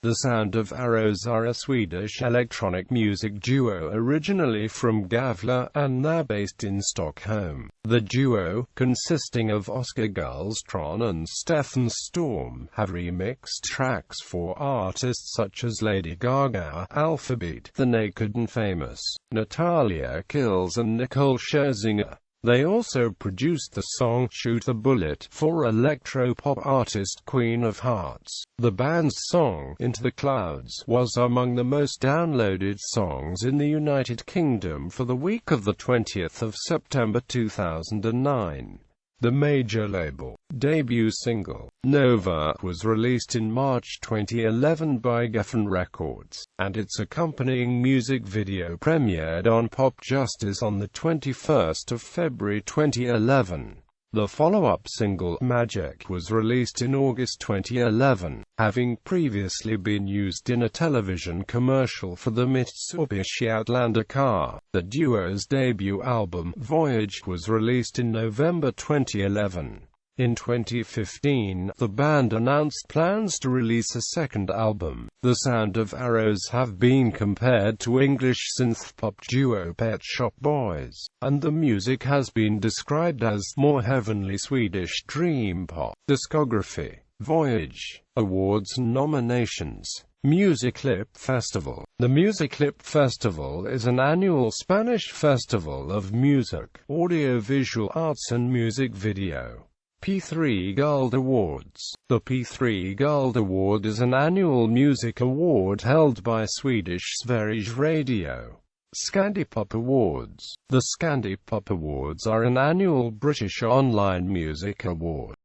The Sound of Arrows are a Swedish electronic music duo originally from Gävle, and now based in Stockholm. The duo, consisting of Oskar Gullstrand and Stefan Storm, have remixed tracks for artists such as Lady Gaga, Alphabet, The Naked and Famous, Natalia Kills and Nicole Scherzinger. They also produced the song "Shoot the Bullet" for electropop artist Queen of Hearts. The band's song, "Into the Clouds," was among the most downloaded songs in the United Kingdom for the week of the 20th of September 2009. The major label debut single, Nova, was released in March 2011 by Geffen Records, and its accompanying music video premiered on Pop Justice on the 21st of February 2011. The follow-up single, Magic, was released in August 2011, having previously been used in a television commercial for the Mitsubishi Outlander car. The duo's debut album, Voyage, was released in November 2011. In 2015, the band announced plans to release a second album. The Sound of Arrows have been compared to English synth-pop duo Pet Shop Boys, and the music has been described as more heavenly Swedish dream pop. Discography: Voyage. Awards and nominations. Musiclip Festival. The Musiclip Festival is an annual Spanish festival of music, audio-visual arts and music video. P3 Guld Awards. The P3 Guld Award is an annual music award held by Swedish Sveriges Radio. Scandipop Awards. The Scandipop Awards are an annual British online music award.